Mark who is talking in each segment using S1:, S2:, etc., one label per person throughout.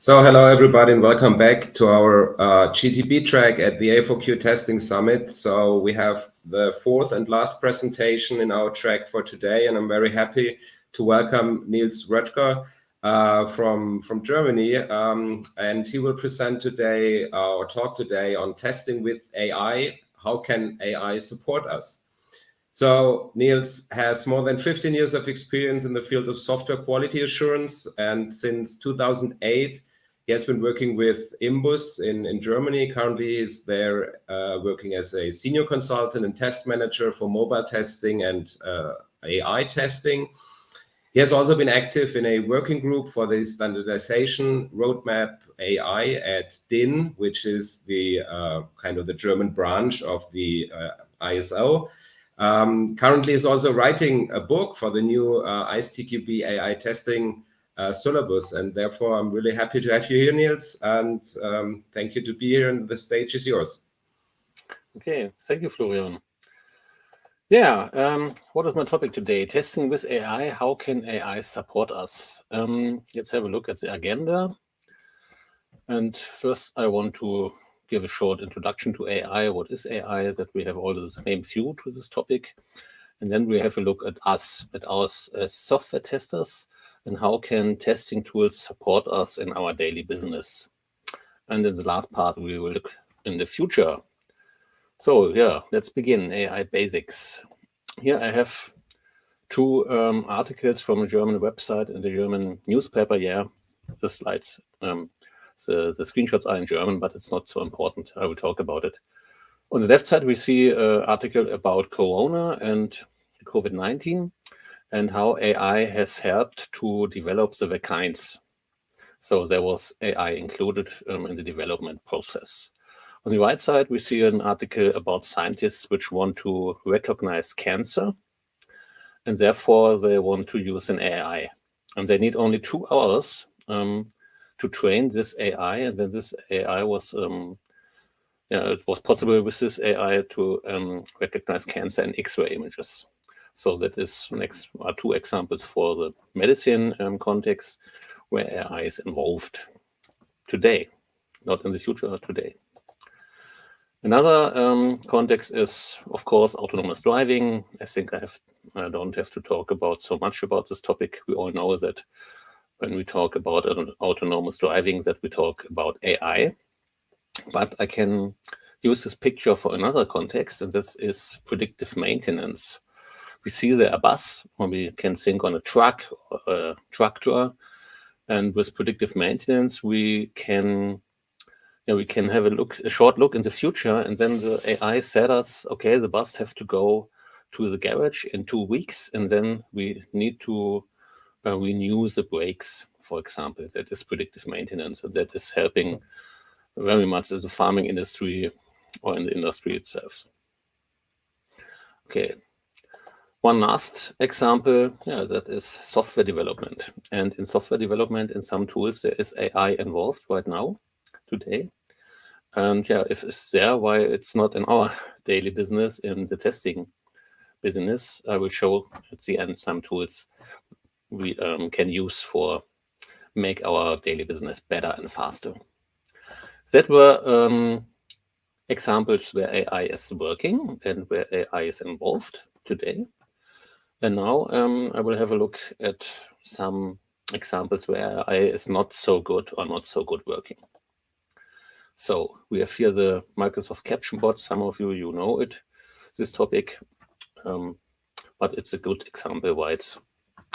S1: So hello everybody and welcome back to our GTB track at the A4Q Testing Summit. So we have the fourth and last presentation in our track for today, and I'm very happy to welcome Nils Röttger from Germany, and he will present today or talk today on testing with AI. How can AI support us? So Nils has more than 15 years of experience in the field of software quality assurance, and since 2008 he has been working with Imbus in Germany. Currently, he's there working as a senior consultant and test manager for mobile testing and AI testing. He has also been active in a working group for the standardization roadmap AI at DIN, which is the kind of the German branch of the ISO. Currently, is also writing a book for the new ISTQB AI testing syllabus, and therefore I'm really happy to have you here, Nils, and thank you to be here, and the stage is yours.
S2: Okay, thank you, Florian. Yeah, what is my topic today? Testing with AI. How can AI support us? Let's have a look at the agenda. And first, I want to give a short introduction to AI. What is AI? That we have all the same view to this topic. And then we have a look at us as software testers, and how can testing tools support us in our daily business. And in the last part, we will look in the future. So yeah, let's begin. AI basics. Here I have two articles from a German website and a German newspaper. Yeah, the slides, the screenshots are in German, but it's not so important. I will talk about it. On the left side, we see an article about Corona and COVID-19 and how AI has helped to develop the vaccines. So there was AI included in the development process. On the right side, we see an article about scientists which want to recognize cancer, and therefore they want to use an AI. And they need only 2 hours to train this AI, and then this AI was it was possible with this AI to recognize cancer in X-ray images. So that is two examples for the medicine context where AI is involved today, not in the future, today. Another context is, of course, autonomous driving. I think I don't have to talk about so much about this topic. We all know that when we talk about autonomous driving, that we talk about AI. But I can use this picture for another context, and this is predictive maintenance. We see there a bus, or we can think on a truck or a tractor, and with predictive maintenance, we can have a short look in the future, and then the AI said us, okay, the bus have to go to the garage in 2 weeks, and then we need to renew the brakes, for example. That is predictive maintenance, and that is helping very much in the farming industry or in the industry itself. Okay, one last example, that is software development. And in software development, in some tools, there is AI involved right now, today. And if it's there, why it's not in our daily business, in the testing business, I will show at the end some tools we can use for make our daily business better and faster. That were examples where AI is working and where AI is involved today. And now I will have a look at some examples where AI is not so good or not so good working. So we have here the Microsoft Caption Bot. Some of you know it, this topic, but it's a good example why it's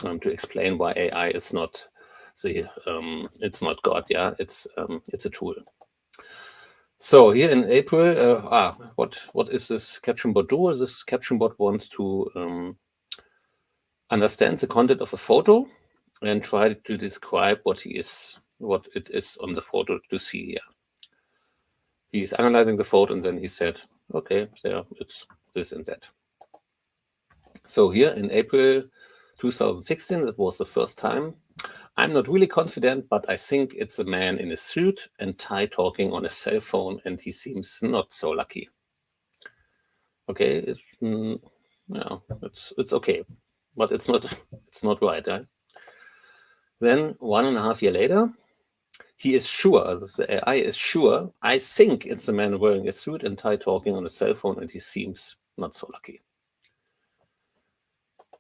S2: to explain why AI is not it's not God. Yeah, it's a tool. So here in April, what is this Caption Bot do? This Caption Bot wants to understand the content of a photo and try to describe what it is on the photo to see here. He's analyzing the photo, and then he said, okay, there, it's this and that. So here in April 2016, that was the first time. I'm not really confident, but I think it's a man in a suit and tie talking on a cell phone, and he seems not so lucky. Okay, it's okay, but it's not right. Right? Then 1.5 years later, he is sure, the AI is sure, I think it's a man wearing a suit and tie talking on a cell phone, and he seems not so lucky.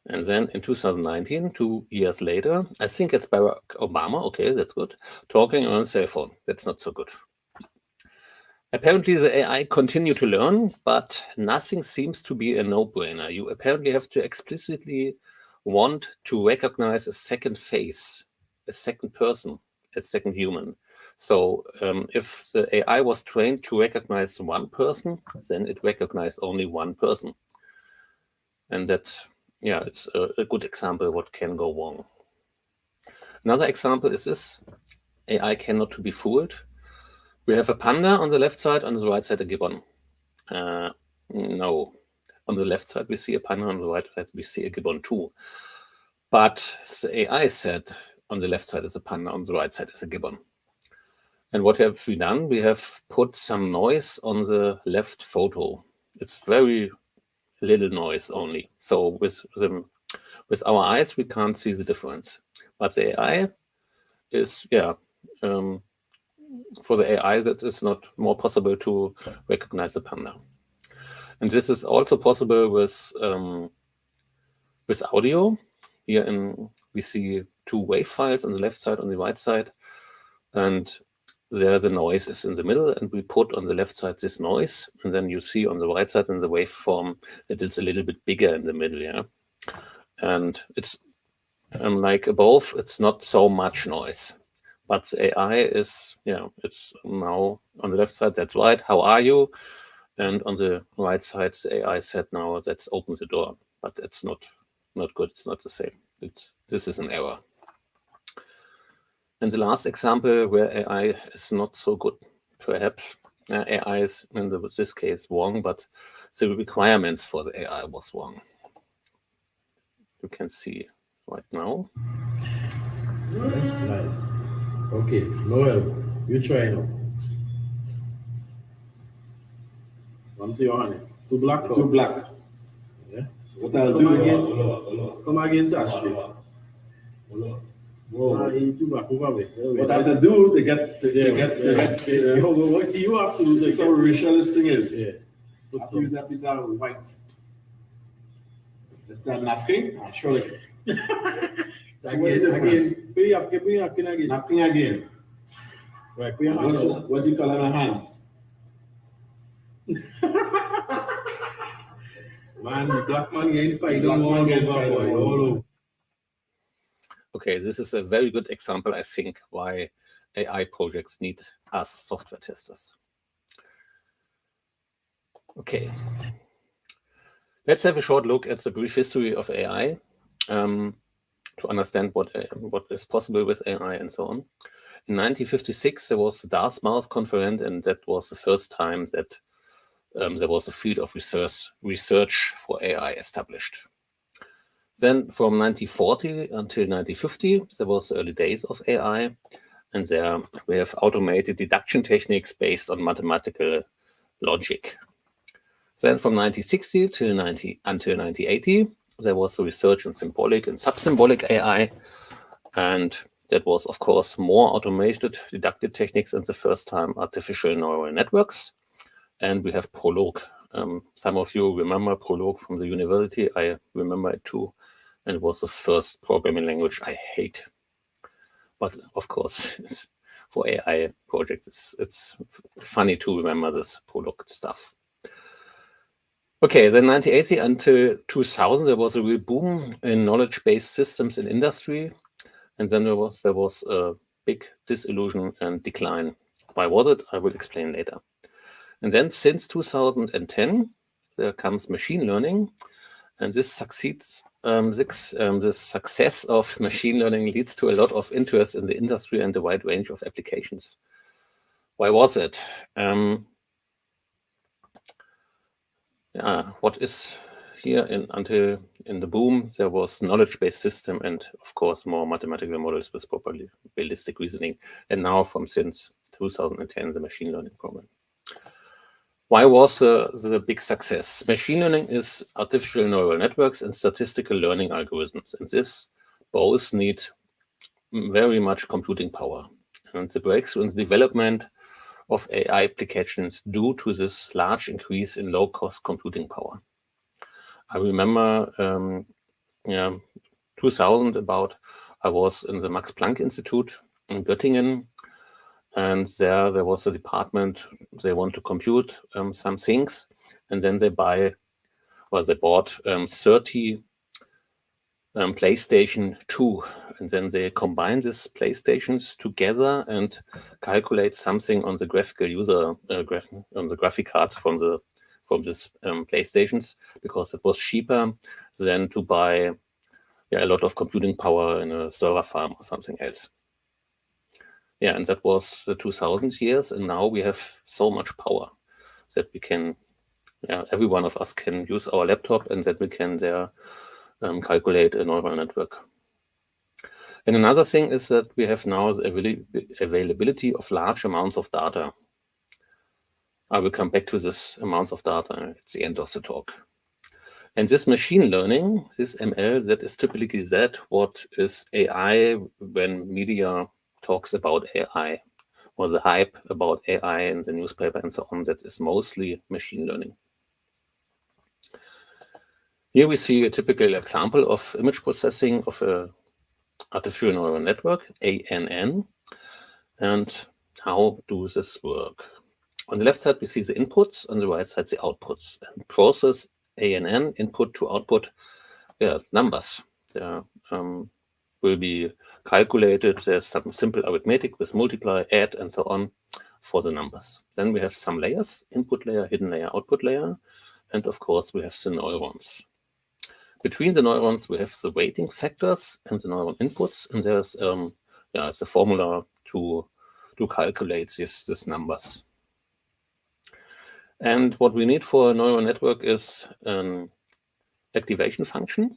S2: And then in 2019, 2 years later, I think it's Barack Obama, okay, that's good, talking on a cell phone, that's not so good. Apparently the AI continue to learn, but nothing seems to be a no-brainer. You apparently have to explicitly want to recognize a second face, a second person, a second human. So if the AI was trained to recognize one person, then it recognized only one person. And that, yeah, it's a good example of what can go wrong. Another example is this: AI cannot be fooled. We have a panda on the left side, on the right side a gibbon. No, on the left side we see a panda, on the right side we see a gibbon too. But the AI said on the left side is a panda, on the right side is a gibbon. And what have we done? We have put some noise on the left photo. It's very little noise only. So with our eyes, we can't see the difference. But the AI is, yeah, for the AI, that is not more possible to recognize the panda. And this is also possible with audio. Here we see two wave files on the left side, on the right side, and there the noise is in the middle, and we put on the left side this noise, and then you see on the right side in the waveform that it's a little bit bigger in the middle, yeah. And it's like above, it's not so much noise, but the AI is, yeah, it's now on the left side, that's right, how are you? And on the right side, the AI said now, let's open the door, but it's not good, it's not the same. This is an error. And the last example where AI is not so good, perhaps AI is in this case wrong, but the requirements for the AI was wrong. You can see right now.
S3: Nice. Okay, Noel, you try now. One to your hand. Two black.
S4: Two black.
S3: Yeah.
S4: So what I'll do?
S3: Come again, Sashi. Whoa.
S4: What I have to do to get
S3: what do you have to do?
S4: to see how racial this thing is.
S3: Yeah.
S4: I have to use that piece of white. It's a napkin. I'll show you.
S3: Again. Bring up again.
S4: Napkin again.
S3: Right, put your hand.
S4: What's he calling a hand?
S3: Man, the black man getting fight.
S4: Black man getting fight
S3: all over.
S2: Okay, this is a very good example, I think, why AI projects need us software testers. Okay, let's have a short look at the brief history of AI to understand what is possible with AI and so on. In 1956, there was the Dartmouth Conference, and that was the first time that there was a field of research for AI established. Then from 1940 until 1950, there was the early days of AI, and there we have automated deduction techniques based on mathematical logic. Then from 1960 until 1980, there was the research in symbolic and sub-symbolic AI, and that was, of course, more automated deductive techniques, and the first time artificial neural networks. And we have Prolog. Some of you remember Prolog from the university. I remember it too. And it was the first programming language I hate. But of course, for AI projects, it's funny to remember this Prolog stuff. Okay, then 1980 until 2000, there was a real boom in knowledge-based systems in industry. And then there was a big disillusion and decline. Why was it? I will explain later. And then since 2010, there comes machine learning, and this succeeds. The success of machine learning leads to a lot of interest in the industry and a wide range of applications. Why was it? What is here until in the boom, there was knowledge-based system and, of course, more mathematical models with probabilistic reasoning. And now since 2010, the machine learning problem. Why was the big success? Machine learning is artificial neural networks and statistical learning algorithms. And this both need very much computing power. and the breakthrough in the development of AI applications due to this large increase in low-cost computing power. I remember, 2000 about, I was in the Max Planck Institute in Göttingen, and there was a department, they want to compute some things, and then they bought 30 PlayStation 2, and then they combine these PlayStations together and calculate something on the graphical user on the graphic cards from this PlayStations, because it was cheaper than to buy a lot of computing power in a server farm or something else. Yeah, and that was the 2000 years, and now we have so much power that we can, every one of us can use our laptop, and that we can there calculate a neural network. And another thing is that we have now the availability of large amounts of data. I will come back to this amounts of data at the end of the talk. And this machine learning, this ML, that is typically what is AI when media talks about AI, or the hype about AI in the newspaper and so on, that is mostly machine learning. Here we see a typical example of image processing of a artificial neural network, ANN, and how does this work? On the left side, we see the inputs, on the right side, the outputs. And process ANN, input to output, numbers. Will be calculated. There's some simple arithmetic with multiply, add, and so on for the numbers. Then we have some layers, input layer, hidden layer, output layer, and of course we have the neurons. Between the neurons, we have the weighting factors and the neuron inputs, and there's it's a formula to calculate these numbers. And what we need for a neural network is an activation function.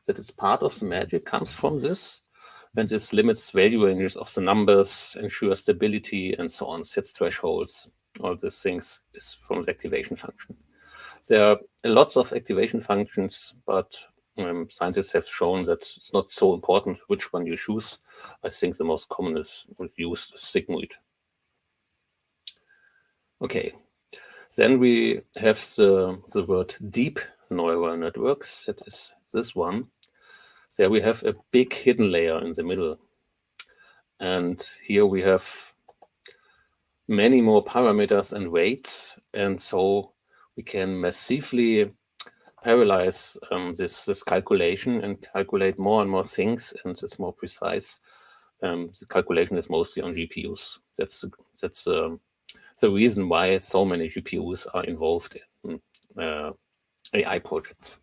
S2: That is part of the magic, comes from this, and this limits value ranges of the numbers, ensures stability, and so on, sets thresholds. All these things is from the activation function. There are lots of activation functions, but scientists have shown that it's not so important which one you choose. I think the most common used is sigmoid. Okay, then we have the word deep neural networks. That is this one. There we have a big hidden layer in the middle. And here we have many more parameters and weights. And so we can massively parallelize this calculation and calculate more and more things, and it's more precise. The calculation is mostly on GPUs. That's the reason why so many GPUs are involved in AI projects.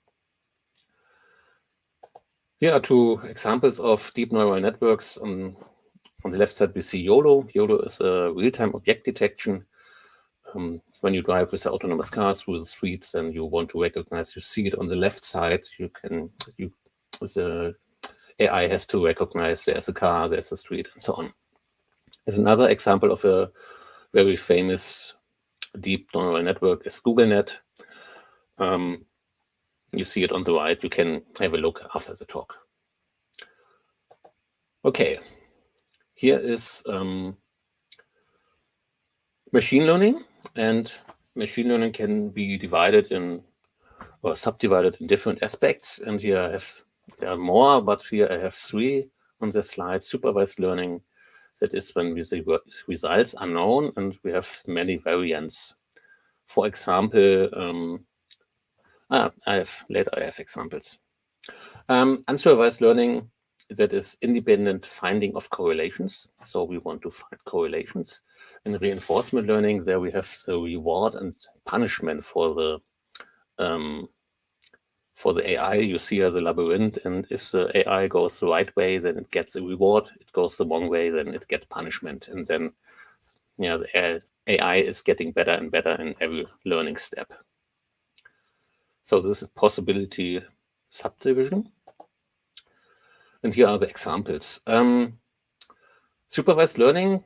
S2: Here are two examples of deep neural networks. On the left side, we see YOLO. YOLO is a real-time object detection. When you drive with the autonomous cars through the streets and you want to recognize, you see it on the left side, the AI has to recognize there's a car, there's a street, and so on. As another example of a very famous deep neural network is GoogleNet. You see it on the right. You can have a look after the talk. Okay, here is machine learning, and machine learning can be divided in or subdivided in different aspects. And here there are more, but here I have three on the slide. Supervised learning, that is when the results are known and we have many variants. For example, I have examples. Unsupervised learning, that is independent finding of correlations. So we want to find correlations. In reinforcement learning, there we have the reward and punishment for the AI. You see as a labyrinth, and if the AI goes the right way, then it gets a reward. It goes the wrong way, then it gets punishment. And then the AI is getting better and better in every learning step. So this is possibility subdivision. And here are the examples. Supervised learning,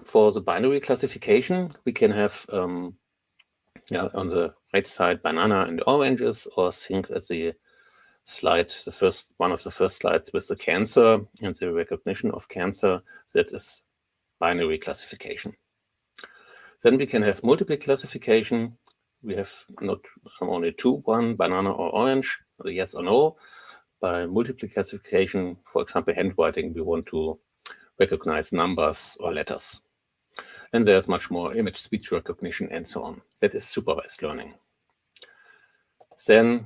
S2: for the binary classification, we can have on the right side banana and oranges, or think at the slide, one of the first slides with the cancer and the recognition of cancer. That is binary classification. Then we can have multiple classification. We have not only two, one, banana or orange, yes or no. By multiple classification, for example, handwriting, we want to recognize numbers or letters. And there's much more image speech recognition and so on. That is supervised learning. Then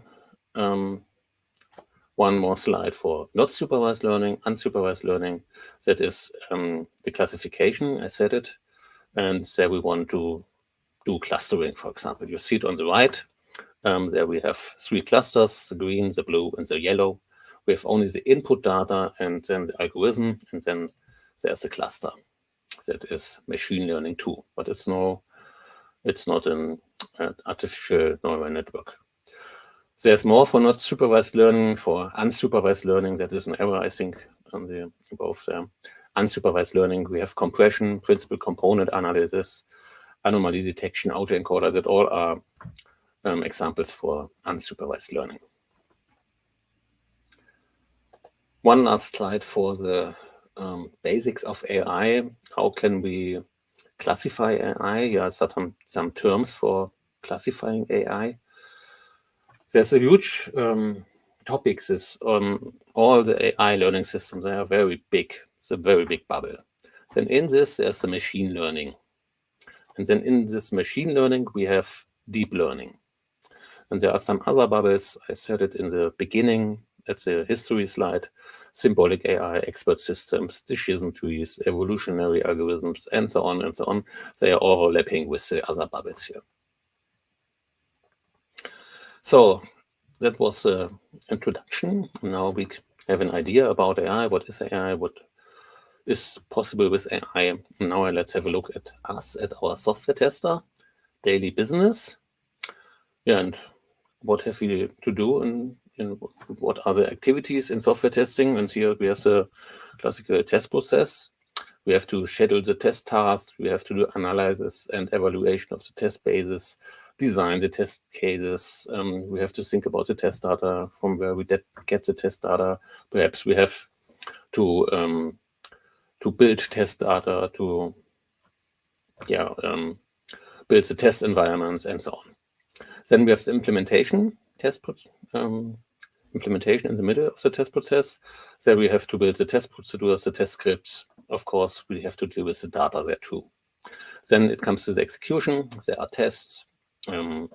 S2: one more slide for not supervised learning, unsupervised learning. That is the classification, I said it. And there we want to do clustering, for example. You see it on the right. There we have three clusters, the green, the blue, and the yellow. We have only the input data and then the algorithm, and then there's the cluster. That is machine learning too, but it's not an artificial neural network. There's more for not supervised learning. For unsupervised learning, that is an error, I think, on the above there. Unsupervised learning, we have compression, principal component analysis, anomaly detection, autoencoder, that all are examples for unsupervised learning. One last slide for the basics of AI. How can we classify AI? Yeah, some terms for classifying AI. There's a huge topic. All the AI learning systems, they are very big. It's a very big bubble. Then in this, there's the machine learning. And then in this machine learning, we have deep learning. And there are some other bubbles. I said it in the beginning at the history slide: symbolic AI, expert systems, decision trees, evolutionary algorithms, and so on and so on. They are overlapping with the other bubbles here. So that was the introduction. Now we have an idea about AI. What is AI? What is possible with AI? Now let's have a look at us, at our software tester, daily business. Yeah, and what have we to do in what are the activities in software testing? And here we have the classical test process. We have to schedule the test tasks. We have to do analysis and evaluation of the test basis, design the test cases. We have to think about the test data, from where we get the test data. Perhaps we have to build test data, to build the test environments and so on. Then we have the implementation implementation in the middle of the test process. There we have to build the test procedures, the test scripts. Of course, we have to deal with the data there too. Then it comes to the execution. There are tests to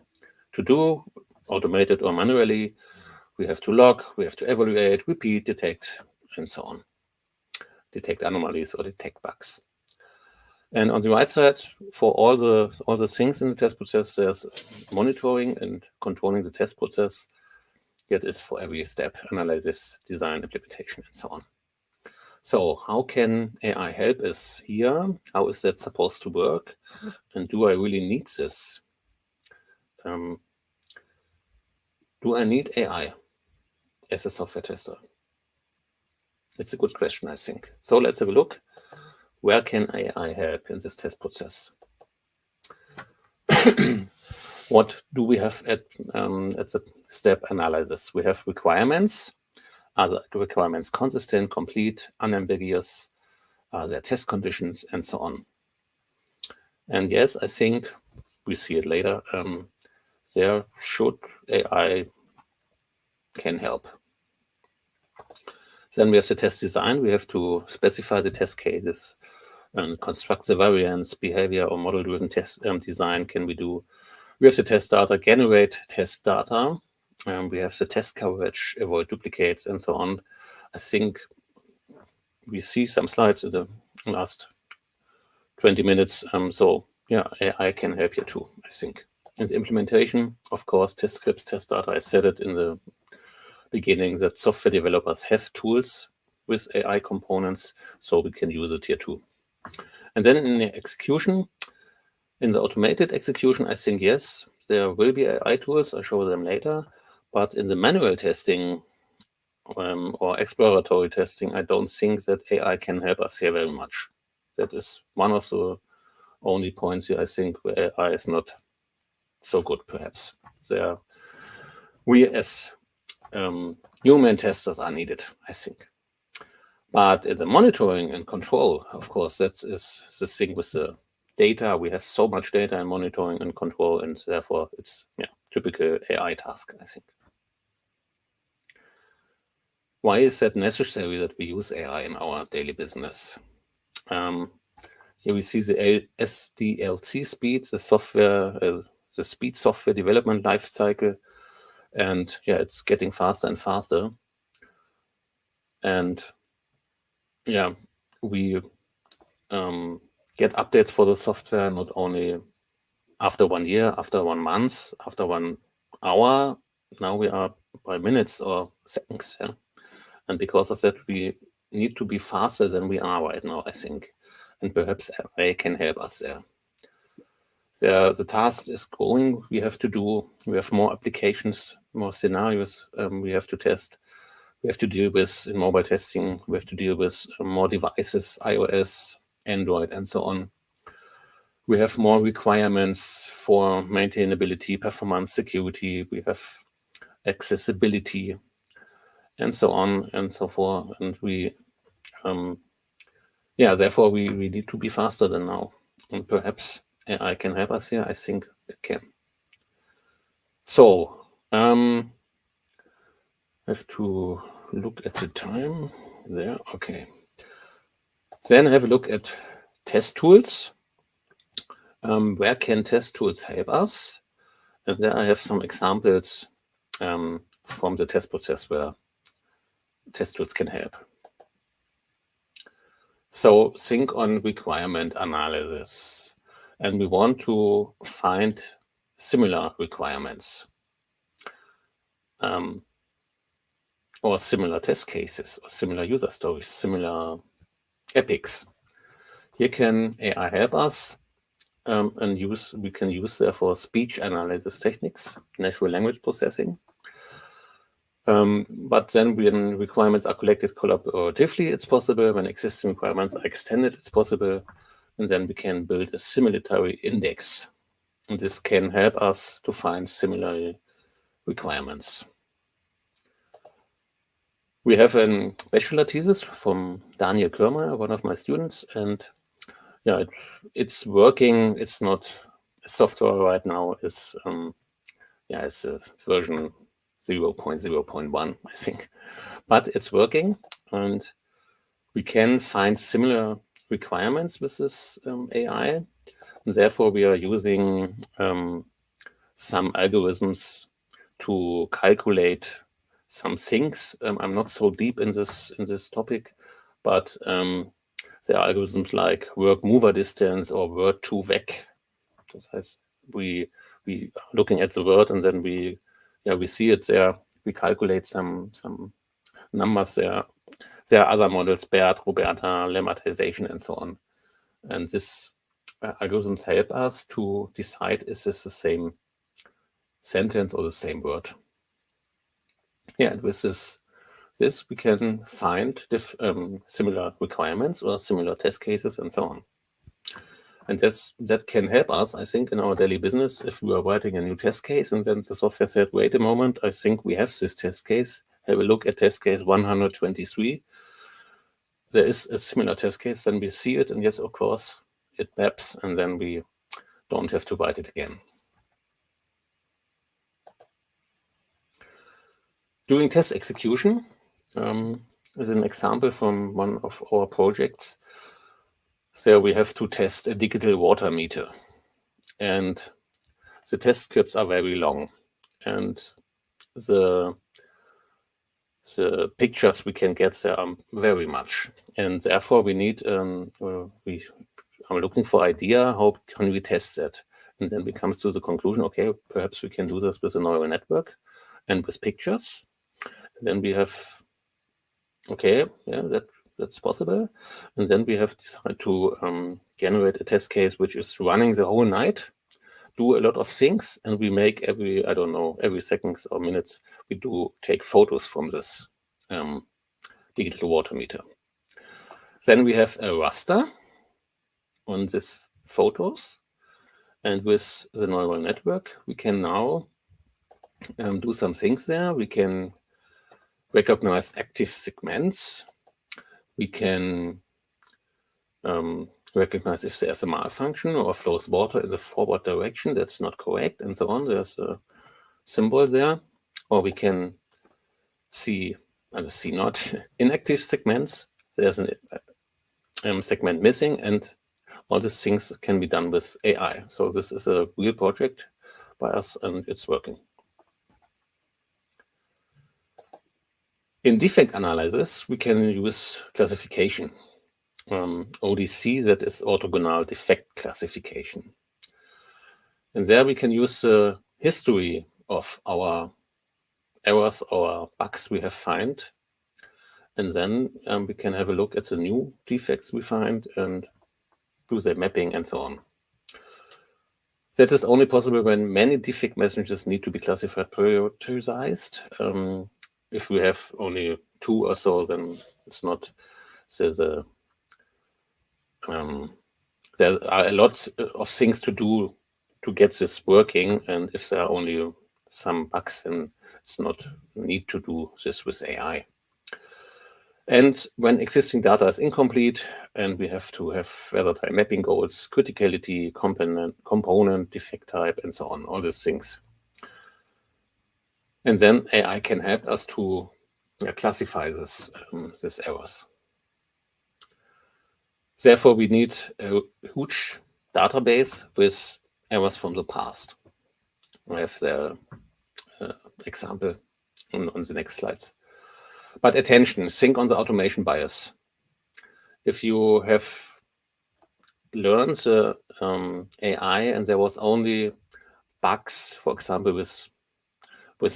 S2: do, automated or manually. We have to log, we have to evaluate, repeat, detect, and so on. Detect anomalies or detect bugs. And on the right side, for all the things in the test process, there's monitoring and controlling the test process. That is for every step: analysis, design, implementation, and so on. So how can AI help us here? How is that supposed to work? And do I really need this? Do I need AI as a software tester? It's a good question, I think. So let's have a look. Where can AI help in this test process? What do we have at the step analysis? We have requirements. Are the requirements consistent, complete, unambiguous? Are there test conditions, and so on? And yes, I think we see it later. There should AI can help. Then we have the test design. We have to specify the test cases and construct the variants, behavior or model-driven test design can we do. We have the test data, generate test data. We have the test coverage, avoid duplicates, and so on. I think we see some slides in the last 20 minutes. So yeah, AI can help you too, I think. In the implementation, of course, test scripts, test data. I said it in the beginning that software developers have tools with AI components, so we can use it here too. And then in the execution, in the automated execution, I think, yes, there will be AI tools. I'll show them later. But in the manual testing or exploratory testing, I don't think that AI can help us here very much. That is one of the only points here, I think, where AI is not so good, perhaps. We as human testers are needed, I think. But in the monitoring and control, of course, that is the thing with the data. We have so much data in monitoring and control, and therefore it's typical AI task, I think. Why is that necessary that we use AI in our daily business? Here we see the SDLC speed, the software, the speed software development life cycle, and it's getting faster and faster. And we get updates for the software not only after 1 year, after 1 month, after 1 hour. Now we are by minutes or seconds. And because of that, we need to be faster than we are right now, I think. And perhaps AI can help us there. The task is growing. We have to do. We have more applications, more scenarios we have to test. We have to deal with in mobile testing. We have to deal with more devices, iOS, Android, and so on. We have more requirements for maintainability, performance, security. We have accessibility, and so on and so forth. And we, therefore we need to be faster than now. And perhaps AI can help us here. I think it can. So, I have to look at the time there. Okay. Then have a look at test tools. Where can test tools help us? And there I have some examples from the test process where test tools can help. So think on requirement analysis. And we want to find similar requirements or similar test cases, or similar user stories, similar epics. Here can AI help us and we can use therefore speech analysis techniques, natural language processing. But then when requirements are collected collaboratively, it's possible. When existing requirements are extended, it's possible. And then we can build a similatory index. And this can help us to find similar requirements. We have a bachelor thesis from Daniel Körmer, one of my students. And it's working. It's not software right now. It's it's a version 0.0.1, I think, but it's working, and we can find similar requirements with this AI. And therefore, we are using some algorithms to calculate some things. I'm not so deep in this topic, but there are algorithms like work mover distance or word to vec. Das heißt, we are looking at the word and then we see it there. We calculate some numbers there. There are other models, BERT, Roberta, lemmatization, and so on. And this algorithms help us to decide, is this the same sentence or the same word? And with this we can find similar requirements or similar test cases and so on. And that can help us, I think, in our daily business. If we are writing a new test case and then the software said, wait a moment, I think we have this test case. Have a look at test case 123. There is a similar test case, then we see it, and yes, of course, it maps, and then we don't have to write it again. Doing test execution is an example from one of our projects. So we have to test a digital water meter, and the test scripts are very long, and the pictures we can get there are very much, and therefore we need we are looking for idea how can we test that, and then we come to the conclusion, okay, perhaps we can do this with a neural network and with pictures. And then we have, okay, that's possible. And then we have decided to generate a test case which is running the whole night, do a lot of things, and we make every seconds or minutes, we take photos from this digital water meter. Then we have a raster on these photos, and with the neural network, we can now do some things there. We can recognize active segments. We can recognize if there's a malfunction or flows water in the forward direction that's not correct, and so on. There's a symbol there. Or we can see not inactive segments. There's a segment missing, and all these things can be done with AI. So this is a real project by us, and it's working. In defect analysis, we can use classification. ODC, that is orthogonal defect classification. And there we can use the history of our errors or bugs we have found. And then we can have a look at the new defects we find and do the mapping and so on. That is only possible when many defect messages need to be classified, prioritized. If we have only 2 or so, then it's not. There are a lot of things to do to get this working, and if there are only some bugs, then it's not need to do this with AI. And when existing data is incomplete, and we have to have weather time mapping goals, criticality, component, defect type, and so on, all these things. And then AI can help us to classify these errors. Therefore, we need a huge database with errors from the past. I have the example on the next slides. But attention, think on the automation bias. If you have learned the AI and there was only bugs, for example, with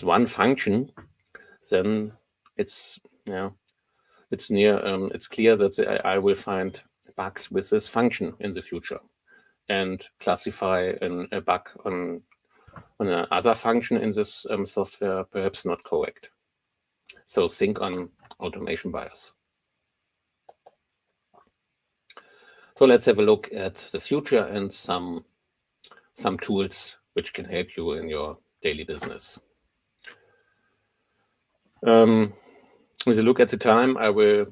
S2: one function, then it's clear that the AI will find bugs with this function in the future and classify a bug on another function in this software perhaps not correct. So think on automation bias. So let's have a look at the future and some tools which can help you in your daily business. With a look at the time, I will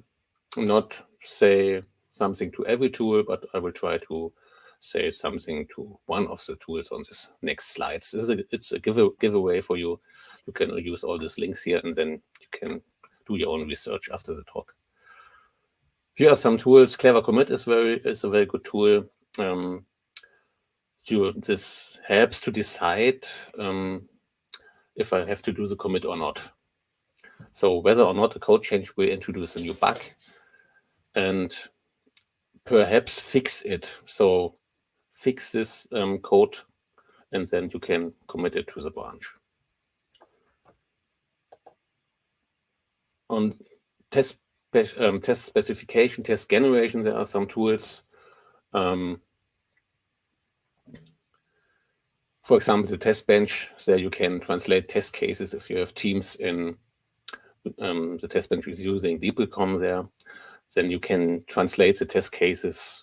S2: not say something to every tool, but I will try to say something to one of the tools on this next slides. It's a giveaway for you. You can use all these links here, and then you can do your own research after the talk. Here are some tools. Clever Commit is a very good tool. This helps to decide if I have to do the commit or not. So whether or not a code change will introduce a new bug, and perhaps fix it. So fix this code, and then you can commit it to the branch. On test specification, test generation, there are some tools. For example, the test bench, there you can translate test cases if you have teams in the test bench is using DeepRecon there. Then you can translate the test cases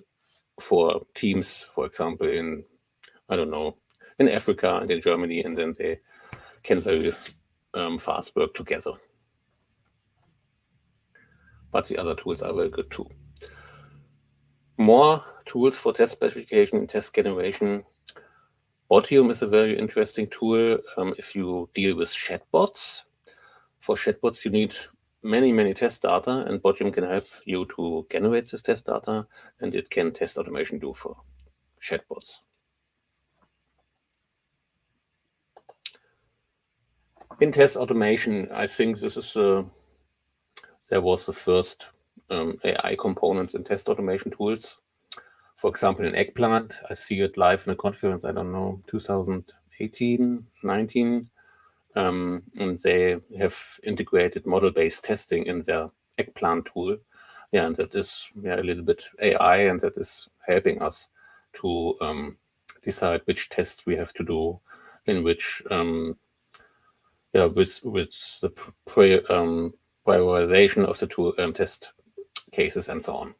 S2: for teams, for example, in, I don't know, in Africa and in Germany, and then they can very fast work together. But the other tools are very good too. More tools for test specification and test generation. Botium is a very interesting tool if you deal with chatbots. For chatbots, you need many test data, and Botium can help you to generate this test data, and it can test automation do for chatbots. In test automation, I think this is there was the first AI components in test automation tools. For example, in Eggplant, I see it live in a conference, I don't know, 2018, 19. And they have integrated model-based testing in their Eggplant tool. Yeah, and that is a little bit AI, and that is helping us to decide which tests we have to do, in which with the prioritization of the tool test cases and so on.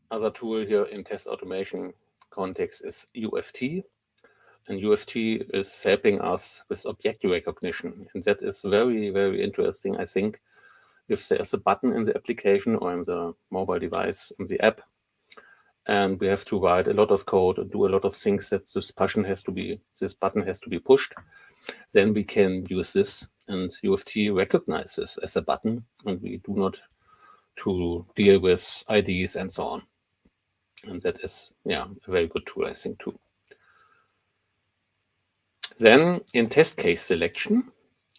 S2: Other tool here in test automation context is UFT. And UFT is helping us with object recognition. And that is very interesting, I think, if there's a button in the application or in the mobile device, in the app, and we have to write a lot of code and do a lot of things that this button has to be pushed, then we can use this, and UFT recognizes as a button, and we do not to deal with IDs and so on. And that is, yeah, a very good tool, I think, too. Then in test case selection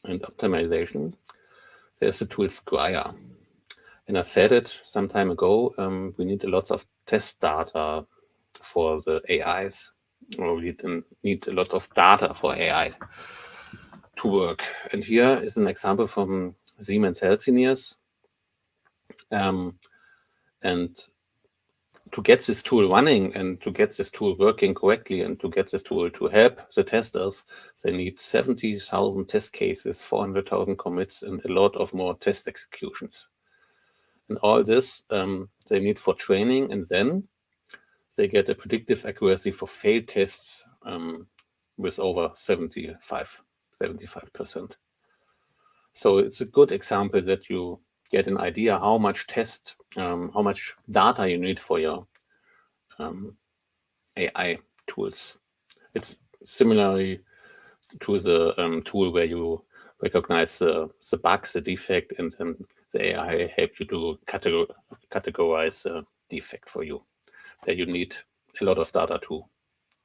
S2: and optimization, there's the tool Squire. And I said it some time ago, we need a lot of test data for the AIs, or we need a lot of data for AI to work. And here is an example from Siemens Healthineers. And to get this tool running and to get this tool working correctly and to get this tool to help the testers, they need 70,000 test cases, 400,000 commits, and a lot of more test executions. And all this they need for training, and then they get a predictive accuracy for failed tests with over 75%. So it's a good example that you get an idea how much how much data you need for your AI tools. It's similarly to the tool where you recognize the bug, the defect, and then the AI helps you to categorize the defect for you. So you need a lot of data to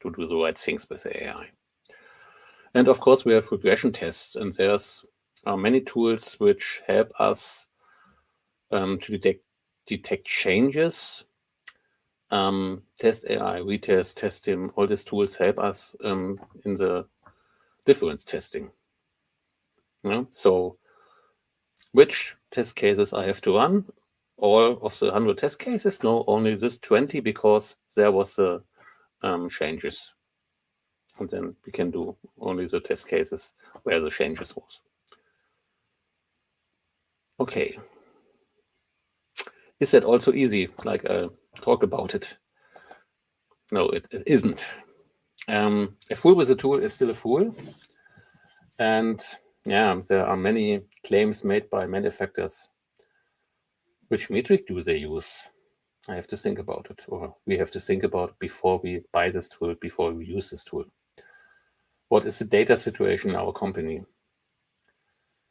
S2: do the right things with the AI. And of course, we have regression tests, and there's many tools which help us to detect changes. Test AI, retest, test him, all these tools help us in the difference testing. Yeah? So which test cases I have to run? All of the 100 test cases? No, only this 20 because there was the changes. And then we can do only the test cases where the changes was. Okay. Is that also easy, like talk about it? No, it isn't. A fool with a tool is still a fool. And yeah, there are many claims made by manufacturers. Which metric do they use? I have to think about it, or we have to think about it before we buy this tool, before we use this tool. What is the data situation in our company?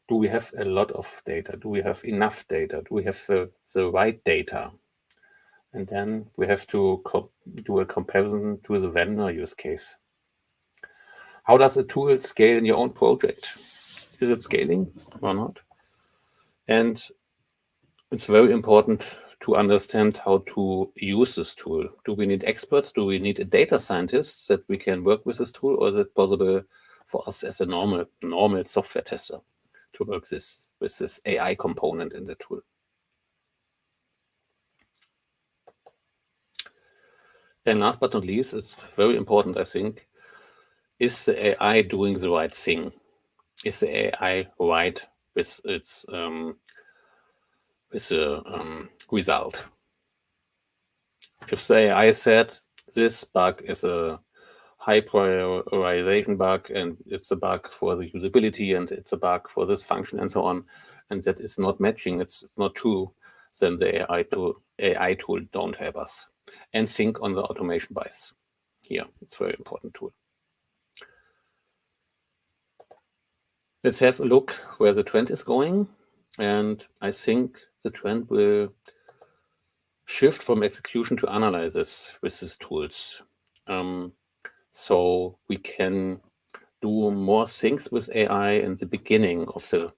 S2: Do we have a lot of data? Do we have enough data? Do we have the right data? And then we have to do a comparison to the vendor use case. How does a tool scale in your own project? Is it scaling or not? And it's very important to understand how to use this tool. Do we need experts? Do we need a data scientist that we can work with this tool? Or is it possible for us as a normal software tester to work with this AI component in the tool? And last but not least, it's very important, I think, is the AI doing the right thing? Is the AI right with its result? If the AI said this bug is a high prioritization bug and it's a bug for the usability and it's a bug for this function and so on, and that is not matching, it's not true, then the AI tool don't help us. And think on the automation bias. Here, it's a very important tool. Let's have a look where the trend is going. And I think the trend will shift from execution to analysis with these tools. So we can do more things with AI in the beginning of the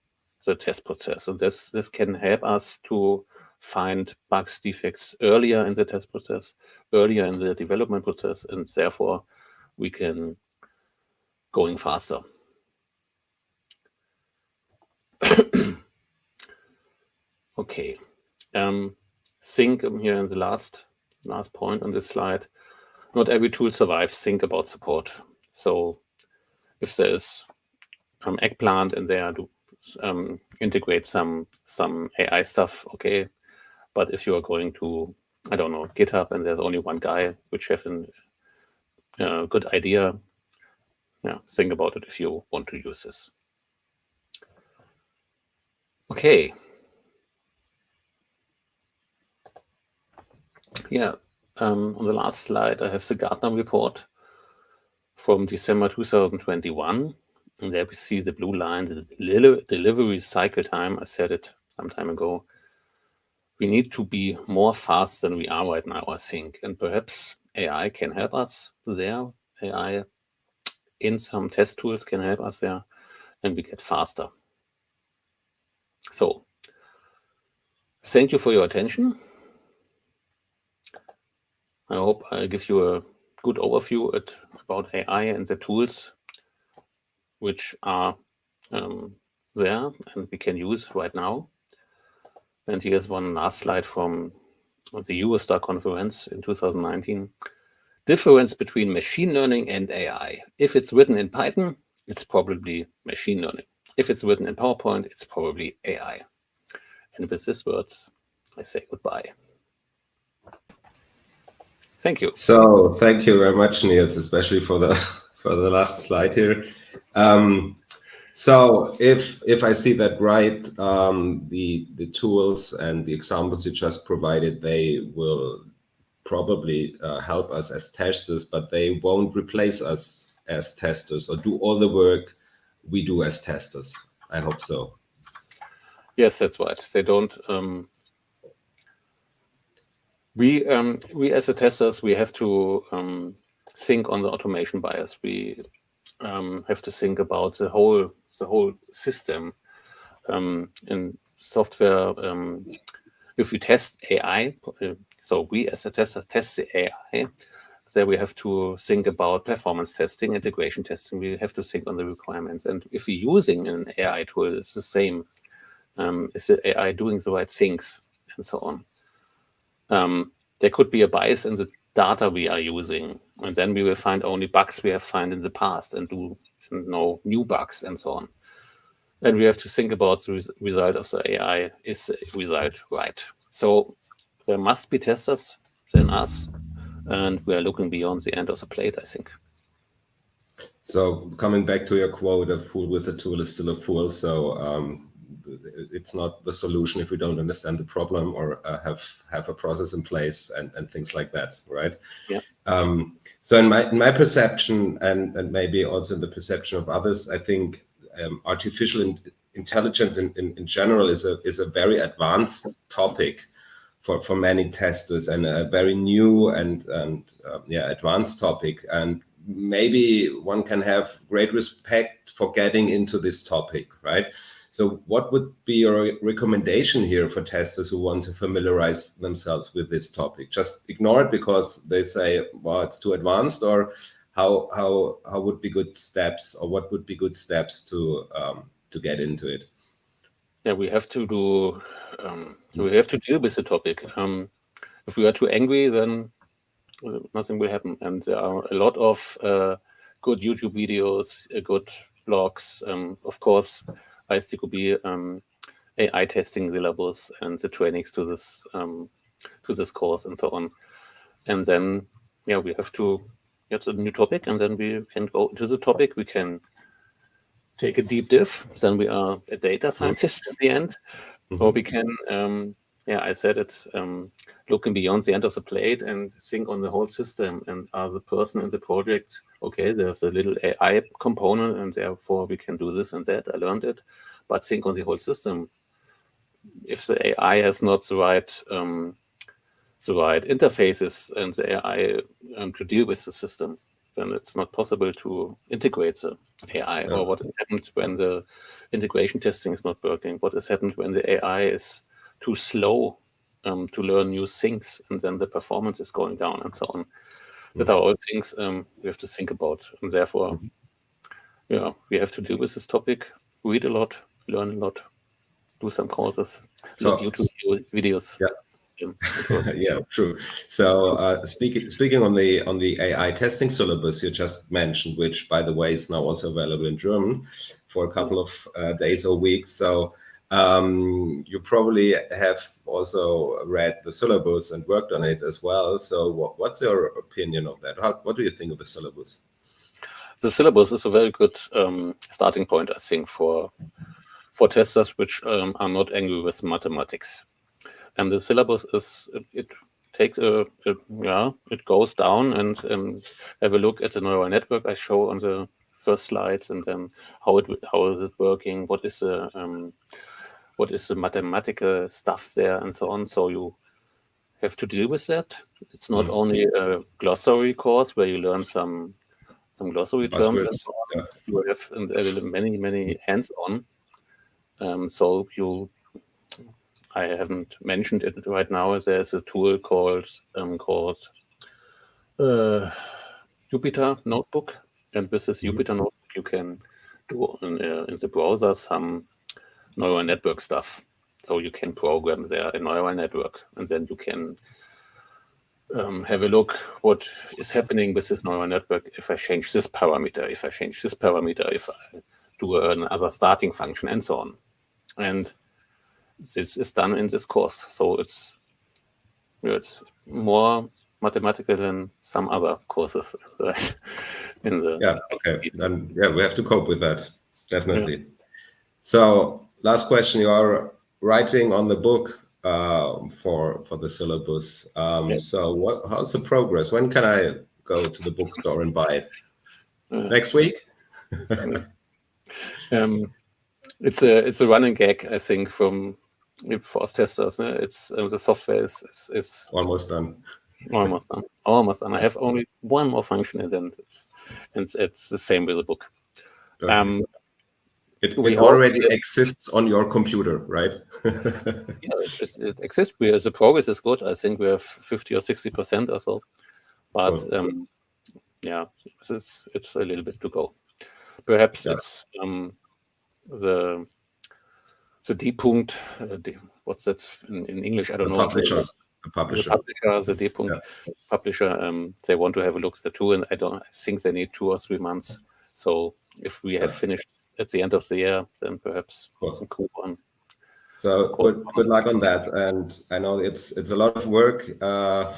S2: test process. So this can help us to find bugs, defects earlier in the test process, earlier in the development process, and therefore we can going faster. Okay, think here in the last point on this slide. Not every tool survives. Think about support. So if there's eggplant and there to integrate some AI stuff, okay. But if you are going to, I don't know, GitHub and there's only one guy which has a good idea, yeah, think about it if you want to use this. Okay, Yeah, on the last slide, I have the Gartner report from December 2021. And there we see the blue line, the delivery cycle time. I said it some time ago. We need to be more fast than we are right now, I think. And perhaps AI can help us there. AI in some test tools can help us there, and we get faster. So, thank you for your attention. I hope I give you a good overview about AI and the tools which are there and we can use right now. And here's one last slide from the Eurostar conference in 2019. Difference between machine learning and AI. If it's written in Python, it's probably machine learning. If it's written in PowerPoint, it's probably AI. And with these words, I say goodbye. Thank you.
S1: So thank you very much, Nils, especially for the last slide here. So if I see that right, the tools and the examples you just provided, they will probably help us as testers, but they won't replace us as testers or do all the work we do as testers. I hope so.
S2: Yes, that's right. They don't. We as a testers, we have to think on the automation bias. We have to think about the whole system in software. If we test AI, so we as a tester test the AI, there we have to think about performance testing, integration testing. We have to think on the requirements. And if we're using an AI tool, it's the same. Is the AI doing the right things and so on? There could be a bias in the data we are using, and then we will find only bugs we have found in the past and do no new bugs and so on. And we have to think about the result of the AI. Is the result right? So there must be testers than us, and we are looking beyond the end of the plate, I think.
S1: So coming back to your quote, a fool with a tool is still a fool. So it's not the solution if we don't understand the problem or have a process in place and things like that, right?
S2: Yeah.
S1: So in my perception and maybe also in the perception of others, I think artificial intelligence in general is a very advanced topic for many testers and a very new and advanced topic. And maybe one can have great respect for getting into this topic, right? So what would be your recommendation here for testers who want to familiarize themselves with this topic? Just ignore it because they say, well, it's too advanced, or how would be good steps, or what would be good steps to get into it?
S2: Yeah, we have to do. We have to deal with the topic. If we are too angry, then nothing will happen. And there are a lot of good YouTube videos, good blogs, of course, ISTQB, AI testing syllabus and the trainings to this course and so on. And then, yeah, we have to get a new topic, and then we can go into the topic. We can take a deep dive. Then we are a data scientist at the end, or we can, I said it, looking beyond the end of the plate and think on the whole system. And as a person in the project, okay, there's a little AI component, and therefore we can do this and that. I learned it, but think on the whole system. If the AI has not the right interfaces and the AI to deal with the system, then it's not possible to integrate the AI. Or what has happened when the integration testing is not working? What has happened when the AI is too slow to learn new things, and then the performance is going down and so on? That are all things we have to think about. And therefore, we have to deal with this topic, read a lot, learn a lot, do some courses, look YouTube videos.
S1: Yeah, true. So speaking on the AI testing syllabus you just mentioned, which by the way is now also available in German for a couple of days or weeks. So you probably have also read the syllabus and worked on it as well. So what's your opinion of that? What do you think of the syllabus?
S2: The syllabus is a very good starting point, I think, for testers which are not angry with mathematics. And the syllabus it take it goes down and have a look at the neural network I show on the first slides, and then how is it working? What is the mathematical stuff there, and so on. So you have to deal with that. It's not only a glossary course where you learn some glossary terms and so on. You have many hands-on. I haven't mentioned it right now. There's a tool called Jupyter Notebook, and with this Jupyter Notebook, you can do in the browser some neural network stuff. So you can program there a neural network, and then you can have a look what is happening with this neural network if I change this parameter, if I do another starting function, and so on. And this is done in this course. So it's more mathematical than some other courses in the
S1: okay. Then we have to cope with that, definitely. So last question, you are writing on the book for the syllabus. So how's the progress? When can I go to the bookstore and buy it? Next week?
S2: It's a running gag, I think, for us testers. It's the software is
S1: almost done.
S2: Almost done. I have only one more function, and then it's the same with the book.
S1: Okay. It already exists on your computer, right?
S2: It exists. The progress is good. I think we have 50 or 60% or so. But it's a little bit to go. Perhaps it's the D-Punkt. What's that in English? I don't know.
S1: The publisher.
S2: The D-Punkt publisher. They want to have a look at the tool, and I think they need 2 or 3 months. So if we have finished at the end of the year, then perhaps cool one.
S1: So good luck on that. And I know it's a lot of work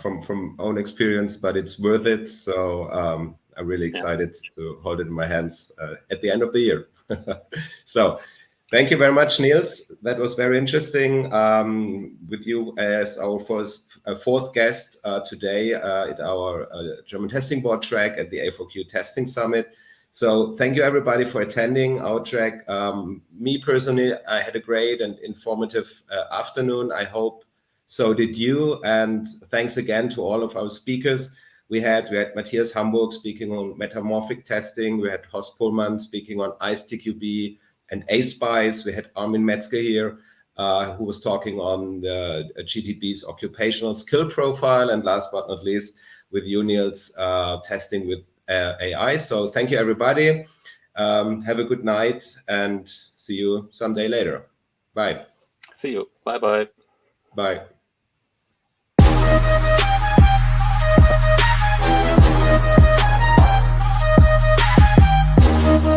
S1: from own experience, but it's worth it. So I'm really excited to hold it in my hands at the end of the year. So thank you very much, Nils. That was very interesting with you as our fourth guest today at our German Testing Board track at the A4Q Testing Summit. So thank you everybody for attending our track. Me personally, I had a great and informative afternoon. I hope so did you. And thanks again to all of our speakers. We had Matthias Hamburg speaking on metamorphic testing. We had Horst Pullman speaking on ISTQB and A-Spice. We had Armin Metzger here, who was talking on the GTB's occupational skill profile. And last but not least, with you, Nils, testing with AI. So thank you, everybody. Have a good night and see you someday later. Bye.
S2: See you. Bye-bye.
S1: Bye.